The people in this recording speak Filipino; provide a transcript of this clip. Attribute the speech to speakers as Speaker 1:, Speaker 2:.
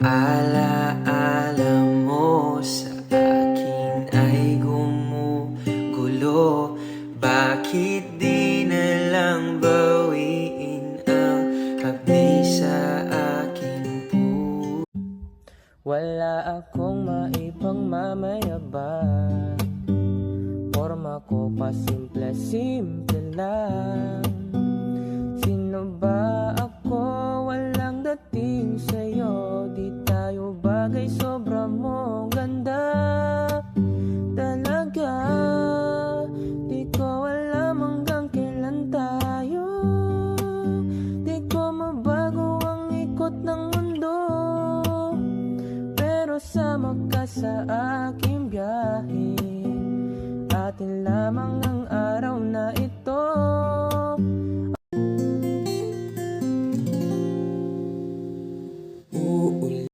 Speaker 1: Alaala mo sa akin ay gumugulo. Bakit di na lang bawiin ang hapdi sa aking puso?
Speaker 2: Wala akong maipagmamayabang, forma ko pa simple-simple lang. Sino ba ako? Walang dating sa'yo. Di tayo bagay, sobra mong ganda talaga. Di ko alam hanggang kailan tayo. Di ko mabago ang ikot ng mundo, pero sama ka sa aking biyahe. Atin lamang ang araw na ito.